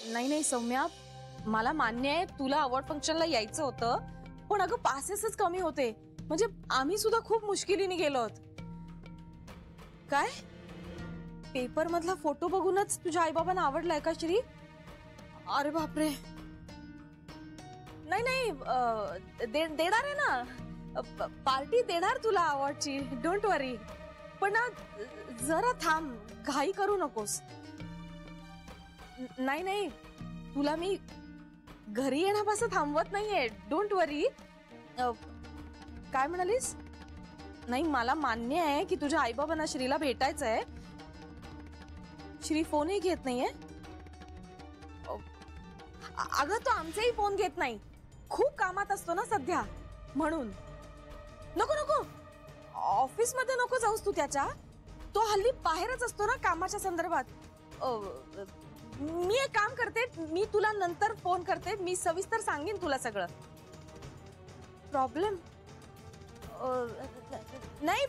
नाही नाही सौम्या, मला मान्य आहे तुला अवॉर्ड फंक्शनला यायचं होतं, पण अगं पासेसच कमी होते. म्हणजे आम्ही सुद्धा खूप मुश्किलीने गेलो आहोत. काय पेपर मधला फोटो बघूनच तुझ्या आईबाबांना आवडलाय का श्री? अरे बापरे. नाही नाही देणार आहे ना, पार्टी देणार तुला अवॉर्डची, डोंट वरी. पण ना जरा थांब, घाई करू नकोस. नाही नाही तुला मी घरी येण्यापासून थांबवत नाहीये, डोंट वरी. काय म्हणालीस? नाही मला मान्य आहे की तुझ्या आईबाबांना श्रीला भेटायचंय. श्री फोनही घेत नाहीये. अगं तो आमचाही फोन घेत नाही, खूप कामात असतो ना सध्या, म्हणून. नको नको, ऑफिस मध्ये नको जाऊस तू त्याच्या. तो हल्ली बाहेरच असतो ना कामाच्या संदर्भात. मी एक काम करते, मी तुला नंतर फोन करते, मी सविस्तर सांगेन तुला सगळं. प्रॉब्लेम नाही,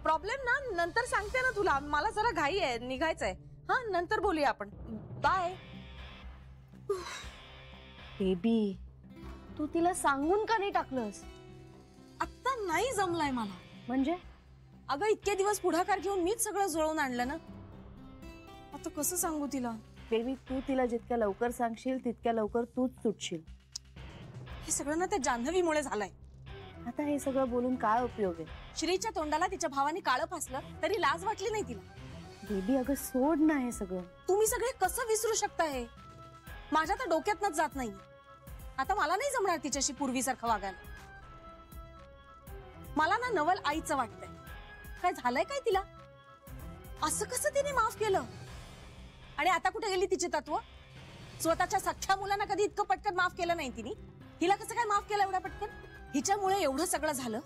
प्रॉब्लेम ना नंतर सांगते ना तुला. मला जरा घाई आहे, निघायचंय. हा नंतर बोलूया आपण. बाय. बेबी तू तिला सांगून का नाही टाकलंस? आता नाही जमलाय मला. म्हणजे अगं इतके दिवस पुढाकार घेऊन मीच सगळं जुळवून आणलं ना, आता कसं सांगू तिला? बेबी तू तिला जितक्या लवकर सांगशील तितक्या लवकर तूच सुटशील. हे सगळं ना त्या जान्हवीमुळे झालंय. आता हे सगळं बोलून काय उपयोग आहे? श्रीच्या तोंडाला तिच्या भावाने काळं फासलं तरी लाज वाटली नाही तिला. बेबी अगं सोड ना हे सगळं. तुम्ही सगळे कसं विसरू शकताय? माझ्या तर डोक्यातनच जात नाही. आता मला नाही जमणार तिच्याशी पूर्वीसारखं वागायला. मला ना नवल आईचं वाटतंय. काय झालंय काय तिला? असं कसं तिने माफ केलं? आणि आता कुठे गेली तिची तत्व? स्वतःच्या सख्ख्या मुलांना कधी इतकं पटकन माफ केलं नाही तिने. हिला कसं काय माफ केलं एवढ्या पटकन? हिच्यामुळे एवढं सगळं झालं,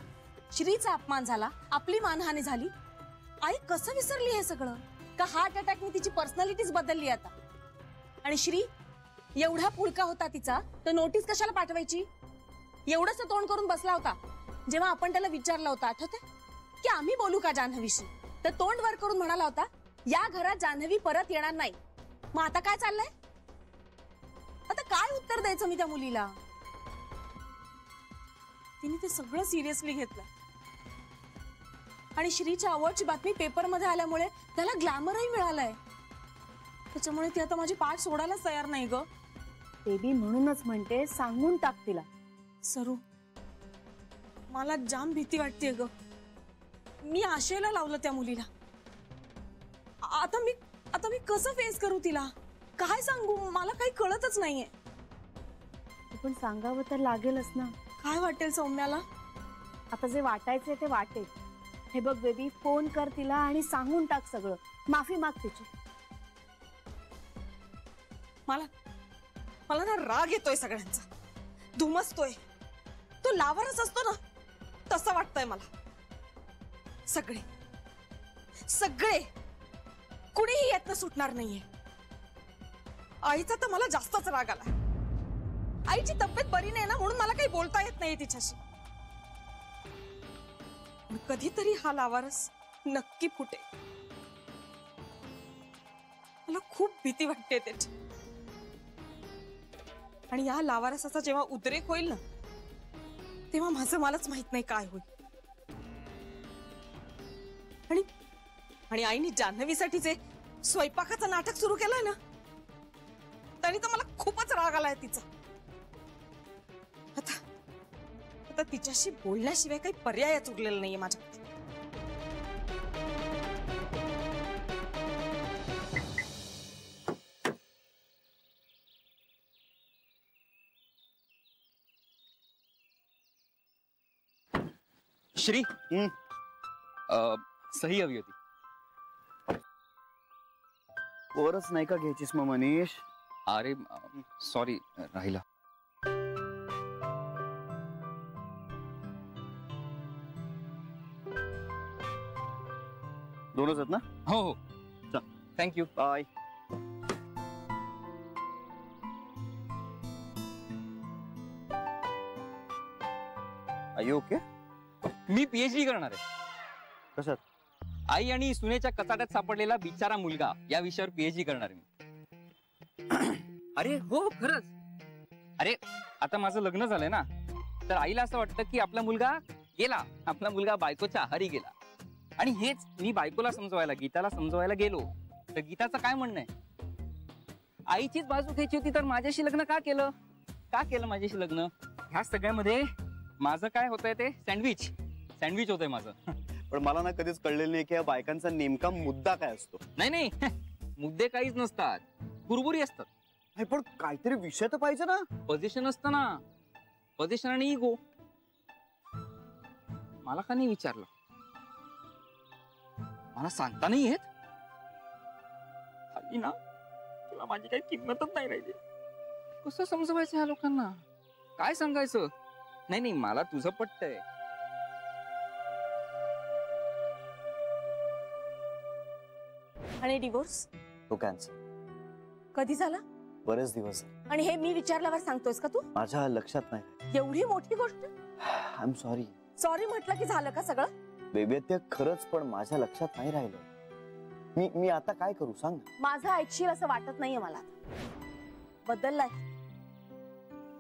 श्रीचा अपमान झाला, आपली मानहानी झाली. आई कसं विसरली हे सगळं? का हार्ट अटॅकने तिची पर्सनॅलिटीच बदलली आता? आणि श्री एवढा पुळका होता तिचा, तर नोटीस कशाला पाठवायची? एवढंच तोंड करून बसला होता जेव्हा आपण त्याला विचारलं होतं, आठवतंय की आम्ही बोलू का जान्हवीशी? तर तोंड वर करून म्हणाला होता या घरात जान्हवी परत येणार नाही. मग आता काय चाललंय? आता काय उत्तर द्यायचं मी त्या मुलीला? तिने ते सगळं सिरियसली घेतलं. आणि श्रीच्या अवॉर्डची बातमी पेपर मध्ये आल्यामुळे त्याला ग्लॅमरही मिळालाय. त्याच्यामुळे ती आता माझी पाठ सोडायलाच तयार नाही ग. बेबी म्हणूनच म्हणते सांगून टाक तिला. सरू मला जाम भीती वाटतेय ग. मी आशेला लावलं त्या मुलीला. आता मी कसं फेस करू तिला? काय सांगू? मला काही कळतच नाहीये. पण सांगावं तर लागेलच ना. काय वाटेल सौम्याला? आता जे वाटायचंय ते वाटेल. हे बघ बेबी, फोन कर तिला आणि सांगून टाक सगळं. माफी माग तिची. मला ना राग येतोय सगळ्यांचा, धुमसतोय. तो लावारच असतो ना तसं वाटतंय मला. सगळे कुणीही यातनं सुटणार नाहीये. आईचा तर मला जास्तच राग आला. आईची तब्येत बरी नाही ना, म्हणून मला काही बोलता येत नाही तिच्याशी. कधीतरी हा लावारस नक्की फुटेल. मला खूप भीती वाटते त्याची. आणि या लावारसाचा जेव्हा उद्रेक होईल ना, तेव्हा माझं मलाच माहित नाही काय होईल. आणि आईने जान्हवीसाठी जे स्वयंपाकाचं नाटक सुरू केलंय ना, त्याने तर मला खूपच राग आलाय तिचा. आता तिच्याशी बोलण्याशिवाय काही पर्यायच उरलेला नाहीये माझ्या. श्री सही हवी होती. वरच नाही का घ्यायचीस मग मनीष? अरे सॉरी राहिला. दोनच आहेत ना? हो हो thank you. Bye. Are you okay? मी पीएचडी करणार आहे. कशात? आई आणि सुनेच्या कचाट्यात सापडलेला बिचारा मुलगा या विषयावर पीएचडी करणार आहे मी. अरे हो खरंच. अरे आता माझं लग्न झालंय ना, तर आईला असं वाटतं की आपला मुलगा गेला, आपला मुलगा बायकोच्या आहारी गेला. आणि हेच मी बायकोला समजवायला, गीताला समजवायला गेलो तर गीताचं काय म्हणणं आहे, आईचीच बाजू घ्यायची होती तर माझ्याशी लग्न का केलं, का केलं माझ्याशी लग्न. ह्या सगळ्यामध्ये माझं काय होतंय ते सँडविच होतंय माझं. पण मला ना कधीच कळलेलं नाही की या बायकांचा नेमका मुद्दा काय असतो. नाही मुद्दे काहीच नसतात, कुरबुरी असतात. नाही, पण काहीतरी विषय तर पाहिजे ना. पोझिशन असतं ना, पोझिशन आणि इगो. मला का नाही विचारलं, मला सांगता नाही येत. खाली ना तुला माझी काही किंमतच नाही राहिली. कसं समजवायचं ह्या लोकांना, काय सांगायचं. नाही मला तुझं पटतंय. आणि डिवोर्स तो कॅन्सल. कधी झाला? बरेच दिवस झाले. आणि हे मी विचारल्यावर सांगतोयस का तू? माझ्या लक्षात नाही. एवढी मोठी गोष्ट. I am sorry. सॉरी म्हटलं की झालं का सगळं? बेबी ते खरंच पण माझ्या लक्षात नाही राहिलं. मी आता काय करू सांग. माझं ऐकशील असं वाटत नाहीये मला. बदललाय.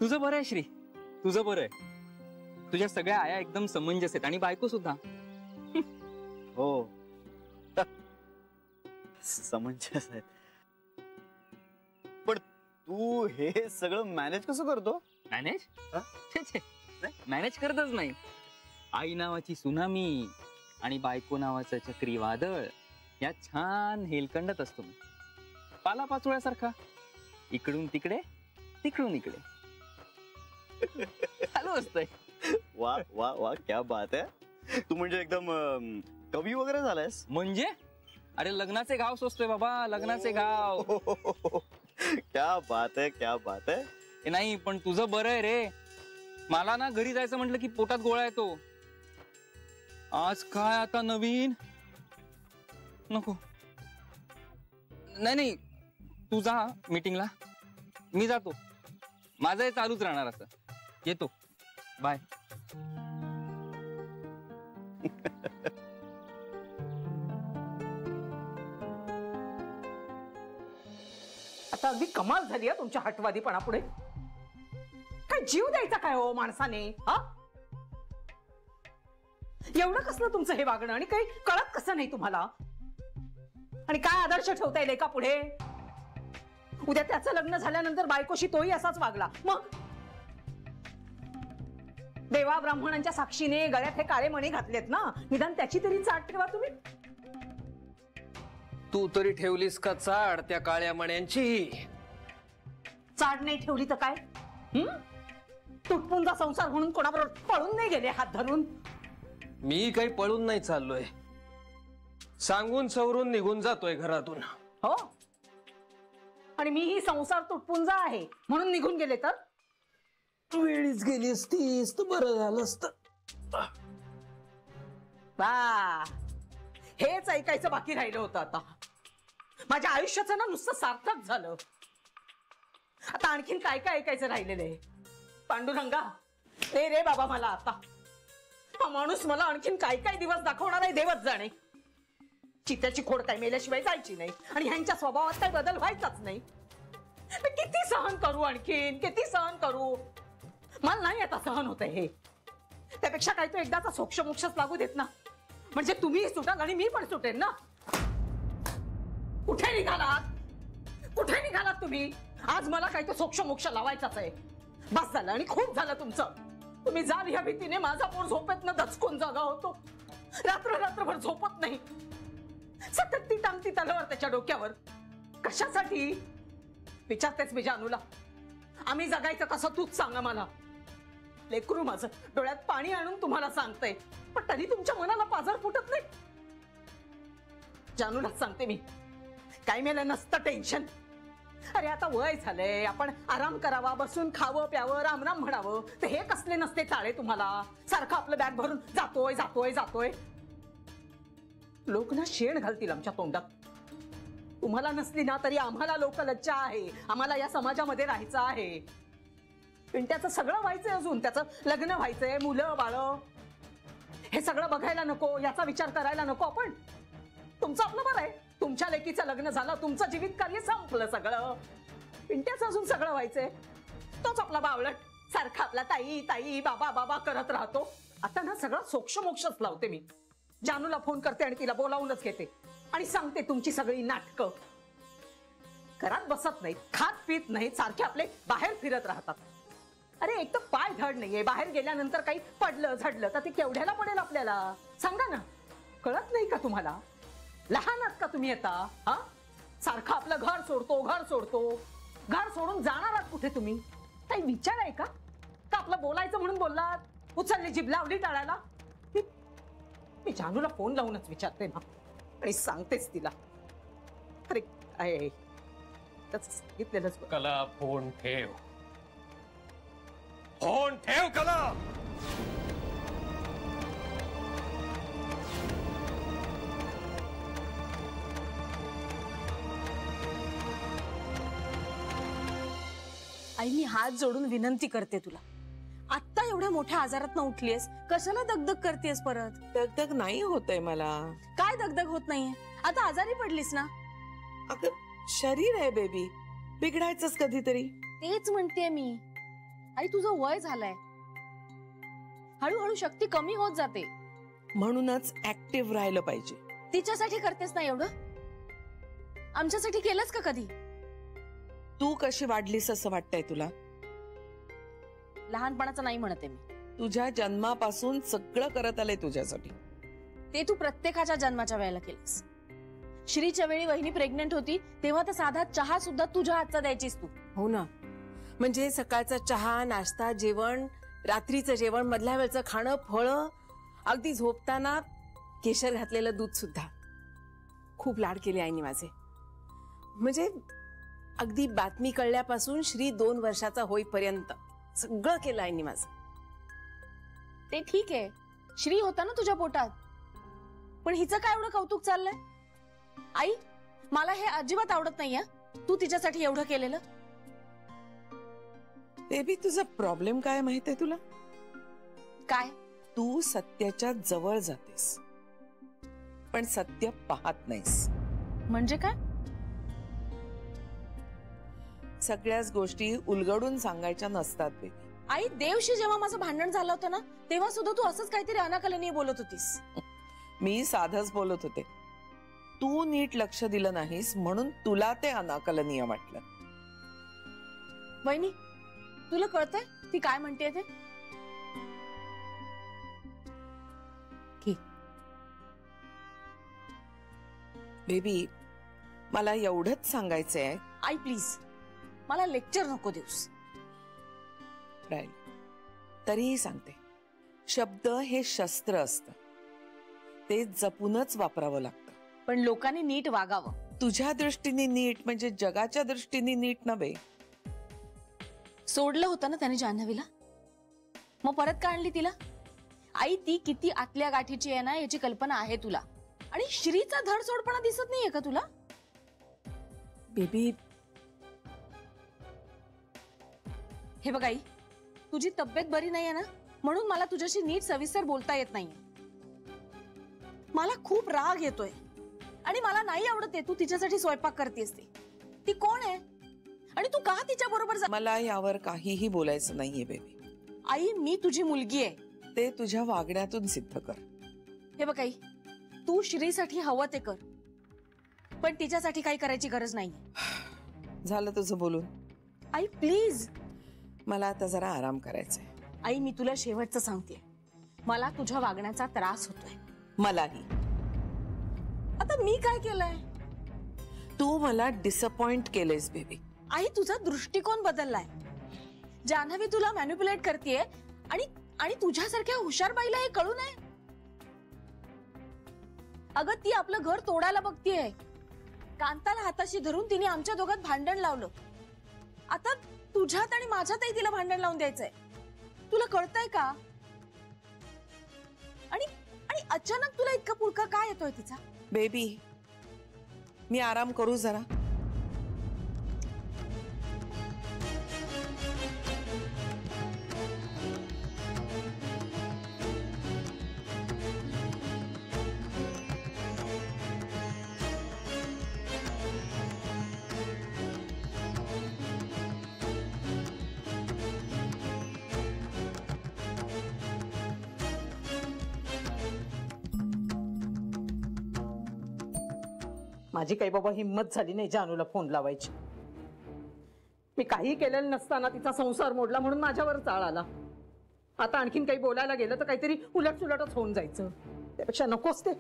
तुझं बरं आहे श्री, तुझं बरं आहे. तुझ्या सगळ्या आया एकदम समंजस आहेत आणि बायको सुद्धा. हो समंजस आहेत. पण तू हे सगळं मॅनेज कसं करतो? मॅनेज करतच नाही. आई नावाची सुनामी आणि बायको नावाचं चक्रीवादळ या छान हेलकंडत असतो मी, पालापाचोळ्यासारखा. इकडून तिकडे, तिकडून इकडे चालू असतंय. वा वा वा, क्या बात आहे. तू म्हणजे एकदम कवी वगैरे झालायस. म्हणजे अरे लग्नाचे घाव सोसतोय बाबा, लग्नाचे घाव. क्या बात आहे, क्या बात आहे. हे नाही पण तुझं बरं आहे रे. मला ना घरी जायचं म्हटलं की पोटात गोळा येतो. आज काय आता नवीन नको. नाही तू जा मीटिंगला, मी जातो. माझं हे चालूच राहणार असं. येतो, बाय. आता अगदी कमाल झाली आहे तुमच्या हटवादीपणा पुढे. काय जीव द्यायचा काय हो माणसाने? हा एवढं कसलं तुमचं हे वागणं, आणि काही कळत कसं नाही तुम्हाला? आणि काय आदर्श ठेवता येईल का पुढे? उद्या त्याचं लग्न झाल्यानंतर बायकोशी तोही असाच वागला, मग देवा ब्राह्मणांच्या साक्षीने गळ्यात हे काळे मणी घातलेत ना, निदान त्याची तरी चाट ठेवा तुम्ही. तू तरी ठेवलीस का चाड त्या काळ्या मण्यांची? चाड नाही ठेवली तर काय? तुटपुंजा संसार म्हणून कोणाबरोबर पळून नाही गेले हात धरून? मी काही पळून नाही चाललोय, सांगून सवरून निघून जातोय घरातून. हो, आणि मी ही संसार तुटपुंजा आहे म्हणून निघून गेले तर? वेळीच गेली असतीस तर बरं झालं असतं. वा, हेच ऐकायचं बाकी राहिलं होतं. आता माझ्या आयुष्याचं ना नुसतं सार्थक झालं. आता आणखीन काय काय ऐकायचं राहिलेलं आहे? पांडुरंगा, ए रे बाबा, मला आता हा माणूस मला आणखीन काय काय दिवस दाखवणार आहे देवच जाणे. चित्याची खोड काय मेल्याशिवाय जायची नाही, आणि ह्यांच्या स्वभावात काय बदल व्हायचाच नाही. मी किती सहन करू, आणखीन किती सहन करू? मला नाही आता सहन होत हे. त्यापेक्षा काय तो एकदाचा सोक्षमोक्षच लागू देत ना, म्हणजे तुम्ही सुटाल आणि मी पण सुटेन ना. कुठे निघालात, कुठे निघालात तुम्ही? आज मला काय तो सोक्षमोक्ष लावायचाच आहे. बस झालं आणि खूप झालं तुमचं. तुम्ही जाल ह्या भीतीने माझा पोर झोपेत न दचकून जागा होतो. रात्रभर झोपत नाही. सतत ती टांगती तलवार त्याच्या डोक्यावर. कशासाठी विचारतेच मी जानूला. आम्ही जगायचं कसं तूच सांगा मला. लेकरू माझं डोळ्यात पाणी आणून तुम्हाला सांगतंय, पण तरी तुमच्या मनाला पाझर फुटत नाही. जानूलाच सांगते मी, काय मेलं नसतं टेन्शन. अरे आता वय झालंय, आपण आराम करावा, बसून खावं प्यावं, रामराम म्हणावं. तर हे कसले नसते चाळे तुम्हाला? सारखं आपलं बॅग भरून जातोय जातोय जातोय. लोक ना शेण घालतील आमच्या तोंडात. तुम्हाला नसली ना तरी आम्हाला लोक लज्जा आहे. आम्हाला या समाजामध्ये राहायचं आहे. पिंट्याचं सगळं व्हायचंय, अजून त्याचं लग्न व्हायचंय, मुलं बाळ. हे सगळं बघायला नको, याचा विचार करायला नको आपण? तुमचं आपलं बरं आहे. तुमच्या लेकीचं लग्न झालं, तुमचं जीवित कार्य संपलं सगळं. पिंट्याचं अजून सगळं व्हायचंय. तोच आपला बावळट सारखा आपला ताई ताई बाबा बाबा करत राहतो. आता ना सगळं सोक्ष मोक्षच लावते मी. जानूला फोन करते आणि तिला बोलावूनच घेते आणि सांगते तुमची सगळी नाटकं. घरात बसत नाहीत, खात पीत नाहीत, सारखे आपले बाहेर फिरत राहतात. अरे एक तर पाय धड नाहीये, बाहेर गेल्यानंतर काही पडलं झडलं तर ते केवढ्याला पडेल आपल्याला सांगा ना. कळत नाही का तुम्हाला? लहान आहात का तुम्ही आता? हा, सारखं आपलं घर सोडतो घर सोडतो. घर सोडून जाणार आहात कुठे तुम्ही? काही विचार आहे का? का आपलं बोलायचं म्हणून बोललात? उचलली जीभ लावली टाळायला? मी जानूला फोन लावूनच विचारते ना आणि सांगतेच तिला. अरे काय त्याचं सांगितलेलंच बरं. कला फोन ठेव, फोन ठेव कला. आई मी हात जोडून विनंती करते तुला, आत्ता एवढ्या मोठ्या आजारात न उठलीयस, कशाला दगदग करतेस परत? दगदग नाही होतय मला. काय दगदग होत नाहीये? आता आजारी पडलीस ना. अगं शरीर आहे बेबी, बिघडायचंच कधीतरी. तेच म्हणते मी. आई तुझं वय झालंय, हळूहळू शक्ती कमी होत जाते. म्हणूनच ऍक्टिव्ह राहिलं पाहिजे. तिच्यासाठी करतेस ना एवढं? आमच्यासाठी केलंस का कधी? तू कशी वाढलीस असं वाटतंय तुला? लहानपणाचं नाही म्हणते मी. तुझ्या जन्मापासून सगळं करत आलंय तुझ्यासाठी. ते तू प्रत्येकाच्या जन्माच्या वेळेला केलंस. श्रीच्या वेळी वहिनी प्रेग्नेंट होती तेव्हा तर साधा चहा सुद्धा तुझ्या हातचा द्यायचीस तू. हो ना, म्हणजे सकाळचा चहा, नाश्ता, जेवण, रात्रीचं जेवण, मधल्या वेळचं खाणं, फळं, अगदी झोपताना केशर घातलेलं दूध सुद्धा. खूप लाड केले आईने माझे. म्हणजे अगदी बातमी कळल्यापासून श्री 2 वर्षाचा होईपर्यंत सगळं केलं आईने माझं. ते ठीक आहे, श्री होता ना तुझ्या पोटात. पण हिचं काय एवढं कौतुक चाललंय? आई मला हे अजिबात आवडत नाहीये तू तिच्यासाठी एवढं केलेलं. बेबी तुझा प्रॉब्लेम काय माहितीये तुला? काय? तू सत्याच्या जवळ जातेस पण सत्य पाहत नाहीस. म्हणजे काय? सगळ्याच गोष्टी उलगडून सांगायच्या नसतात बेबी. आई देवशी जेव्हा माझं भांडण झालं होतं ना तेव्हा सुद्धा तू असंच काहीतरी अनाकलनीय बोलत होतीस. मी साधच बोलत होते. तू नीट लक्ष दिलं नाहीस म्हणून तुला ते अनाकलनीय वाटलं. वहिनी तुला कळतंय ती काय म्हणतेय ते? बेबी मला एवढंच सांगायचंय. आई प्लीज मला लेक्चर नको देऊस. राहील तरीही सांगते, शब्द हे शस्त्र असतं, ते जपूनच वापरावं लागतं. पण लोकांनी नीट वागावं. तुझ्या दृष्टीने नीट म्हणजे जगाच्या दृष्टीने नीट नव्हे. सोडलं होतं ना त्याने जान्हवीला, मग परत का आणली तिला? आई ती किती आतल्या गाठीची आहे ना याची कल्पना आहे तुला. आणि श्रीचा धड सोडपणा दिसत नाहीये का तुला? बेबी हे बघ आई, तुझी तब्येत बरी नाहीये ना म्हणून मला तुझ्याशी नीट सविस्तर बोलता येत नाहीये. मला खूप राग येतोय आणि मला नाही आवडत आहे तू तिच्यासाठी स्वयंपाक करतेस. ती कोण आहे आणि तू का तिच्या बरोबर? मला यावर काहीही बोलायचं नाहीये बेबी. आई मी तुझी मुलगी आहे. ते तुझ्या वागण्यातून सिद्ध कर. हे बघ आई, तू श्रीसाठी हवं ते कर पण तिच्यासाठी काही करायची गरज नाही. झालं तुझं बोलून. आई प्लीज. मला आता जरा आराम करायचंय. आई मी तुला शेवटचं सांगते, मला तुझ्या वागण्याचा त्रास होतोय. मलाही. आता मी काय केलंय? तू मला डिसअपॉइंट केलेस बेबी. आई तुझा दृष्टिकोन बदललाय. जान्हवी तुला मॅन्युप्युलेट करतेय आणि तुझ्यासारख्या हुशार बाईला हे कळू नये. अगं ती आपलं घर तोडायला बघतीये. कांताला हाताशी धरून तिने आमच्या दोघात भांडण लावलं. आता तुझ्यात आणि माझ्यातही तिला भांडण लावून द्यायचंय. तुला कळतंय का? आणि अचानक तुला इतका पुळका काय येतोय तिचा? बेबी मी आराम करू जरा. माझी काही बाबा हिंमत झाली नाही जानूला फोन लावायची. मी काही केलेलं नसताना तिचा संसार मोडला म्हणून माझ्यावर चाळ आला. आता आणखीन काही बोलायला गेलं तर काहीतरी उलटसुलटच होऊन जायचं. त्यापेक्षा नकोच ते.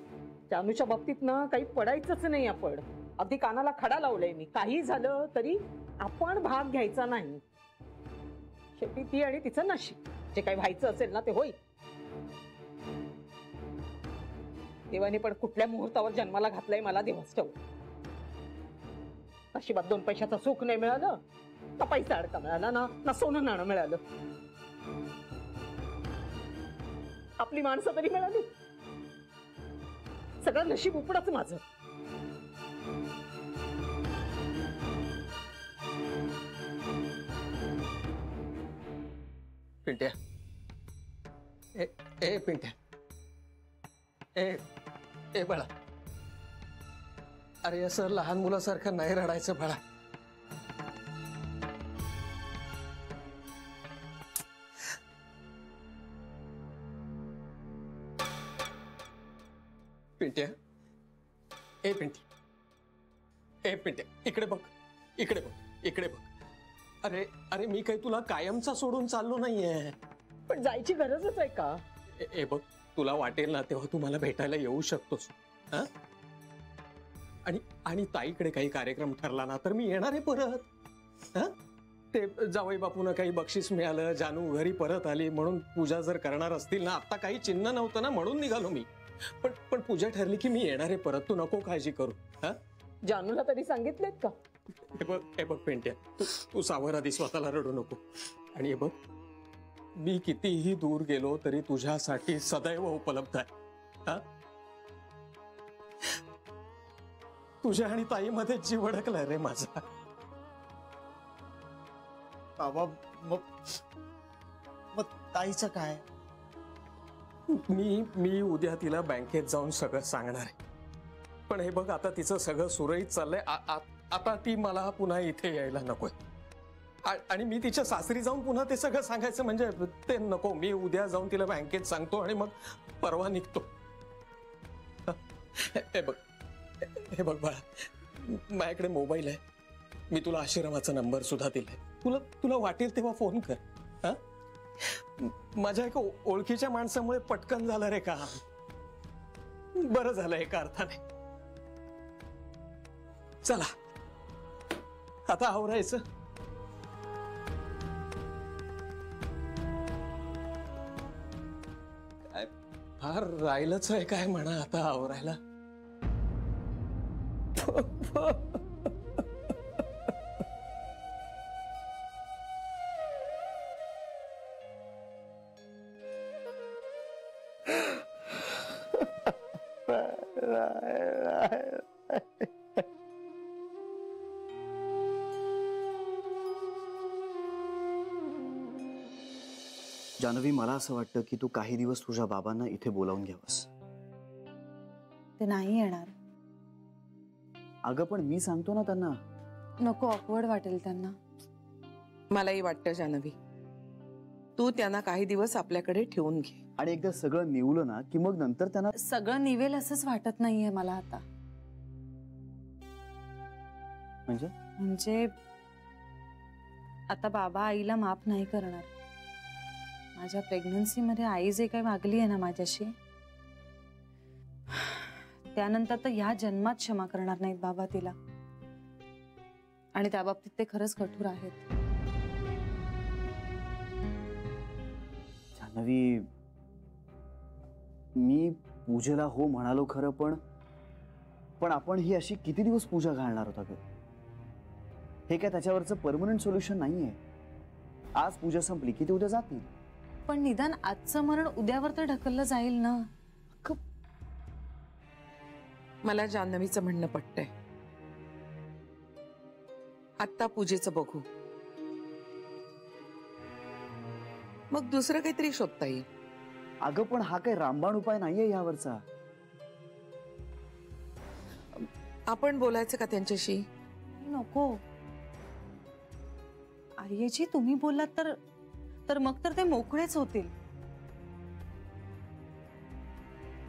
जानूच्या बाबतीत ना काही पडायचंच नाही आपण. अगदी कानाला खडा लावलाय मी. काही झालं तरी आपण भाग घ्यायचा नाही. शेवटी ती आणि तिचं नशीब. जे काही व्हायचं असेल ना ते होईल. देवाने पण कुठल्या मुहूर्तावर जन्माला घातलाय मला देवाच ठाऊक. नशिबात 2 पैशाचं सुख नाही मिळालं, ना पैसा अडका मिळाला, ना सोनं नाणं मिळालं. आपली माणसं तरी मिळाली. सगळं नशीब उपडच माझं. पिंट्या, ए पिंट्या, ए बाळा, अरे असं लहान मुलासारखं नाही रडायचं बाळा. पिंट्या, ए पिंट्या, इकडे बघ, इकडे बघ, इकडे बघ. अरे अरे मी काही तुला कायमचा सोडून चाललो नाहीये. पण जायची गरजच आहे का? ए बघ, तुला वाटेल ना तेव्हा तू मला भेटायला येऊ शकतोस. हा? आणि ताईकडे काही कार्यक्रम ठरला ना तर मी येणार आहे परत. हा? ते जावई बापून काही बक्षीस मिळालं, जानू घरी परत आली म्हणून पूजा जर करणार असतील ना, आता काही चिन्ह नव्हतं ना म्हणून निघालो मी. पण पूजा ठरली की मी येणार आहे परत. तू नको काळजी करू. हा? जानूला तरी सांगितलेत का? हे बघ पेंट्या, तू सावर आधी स्वतःला रडू नको. आणि हे बघ, मी कितीही दूर गेलो तरी तुझ्यासाठी सदैव उपलब्ध आहे. हा? तुझ्या आणि ताईमध्ये जीव अडकलाय रे माझा. बाबा, मग ताईचं काय? मी उद्या तिला बँकेत जाऊन सगळं सांगणार आहे. पण हे बघ, आता तिचं सगळं सुरळीत चाललंय. आता ती मला पुन्हा इथे यायला नकोय. आणि मी तिच्या सासरी जाऊन पुन्हा ते सगळं सांगायचं म्हणजे ते नको. मी उद्या जाऊन तिला बँकेत सांगतो आणि मग परवा निघतो. हे बघ बाळा, माझ्याकडे मोबाईल आहे. मी तुला आश्रमाचा नंबर सुद्धा दिलाय. तुला वाटेल तेव्हा फोन कर. हा? माझ्या एका ओळखीच्या माणसामुळे पटकन झालं रे का. बरं झालं एका अर्थाने. चला आता आवरायचं. काय फार राहिलंच आहे काय म्हणा आता आवरायला. जानवी, मला असं वाटतं की तू काही दिवस तुझ्या बाबांना इथे बोलावून घ्यावस. ते नाही येणार. अगं पण मी सांगतो ना त्यांना. नको, ऑकवर्ड वाटेल त्यांना. मलाही वाटतं जानवी, तू त्यांना काही दिवस आपल्याकडे ठेवून घे. आणि एकदा सगळं निवलं ना की मग नंतर त्यांना सगळं निवेल असंच वाटत नाहीये मला आता. म्हणजे आता बाबा आईला माफ नाही करणार. माझ्या प्रेग्नन्सी मध्ये आई जे काही वागली आहे ना माझ्याशी, त्यानंतर तर ह्या जन्मात क्षमा करणार नाहीत बाबा तिला. आणि त्या बाबतीत ते खरंच कठोर आहेत. जानवी, मी पूजेला हो म्हणालो खरं, पण आपण ही अशी किती दिवस पूजा घालणार होता ग? हे काय त्याच्यावरचं परमनंट सोल्युशन नाहीये. आज पूजा संपली की ते उद्या जातील. पण निदान आजचं मरण उद्यावर तर ढकललं जाईल ना. मला जान्हवीचं म्हणणं पटतंय. आत्ता पूजेचं बघू, मग दुसरं काहीतरी शोधता येईल. अगं पण हा काही रामबाण उपाय नाहीये यावरचा. आपण बोलायचं का त्यांच्याशी? नको आर्यजी, तुम्ही बोललात तर मग तर ते मोकळेच होतील.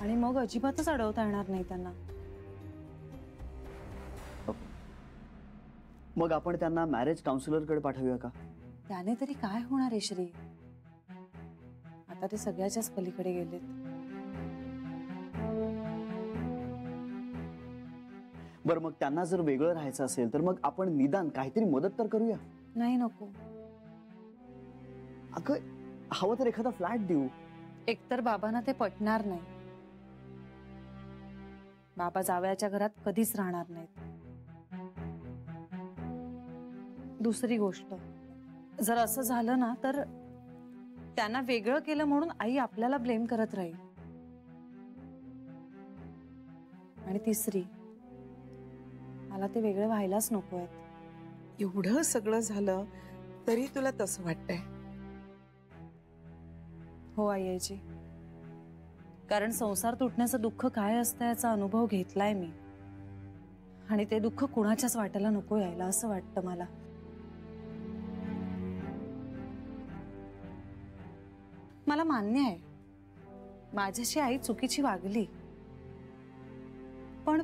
आणि मग अजिबातच अडवता येणार नाही त्यांना. मग आपण त्यांना मॅरेज काउन्सिलरकडे पाठवूया का? त्याने तरी काय होणार आहे श्री? आता ते सगळ्याच्याच पलीकडे गेलेत. बरं, मग त्यांना जर वेगळं राहायचं असेल तर मग आपण निदान काहीतरी मदत तर करूया. नाही, नको. अगं, हवं तर एखादा फ्लॅट देऊ. एकतर बाबांना ते पटणार नाही. बाबा जावयाच्या घरात कधीच राहणार नाहीत. दुसरी गोष्ट, जर असं झालं ना तर त्यांना वेगळं केलं म्हणून आई आपल्याला ब्लेम करत राहील. आणि तिसरी, मला ते वेगळं व्हायलाच नको आहेत. एवढं सगळं झालं तरी तुला तसं वाटतंय? हो आईजी, कारण संसार तुटण्याचं दुःख काय असतं याचा अनुभव घेतलाय मी. आणि ते दुःख कुणाच्याच वाट्याला नको यायला असं वाटतं मला. मला मान्य आहे माझ्याशी आई चुकीची वागली, पण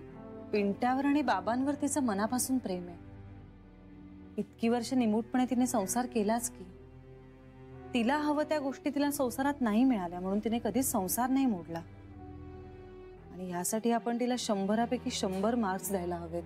पिंट्यावर आणि बाबांवर तिचं मनापासून प्रेम आहे. इतकी वर्ष निमूटपणे तिने संसार केलाच की. तिला हवं त्या गोष्टी तिला संसारात नाही मिळाल्या म्हणून तिने कधीच संसार नाही मोडला. आणि यासाठी आपण तिला 100 पैकी 100 मार्क्स द्यायला हवेत.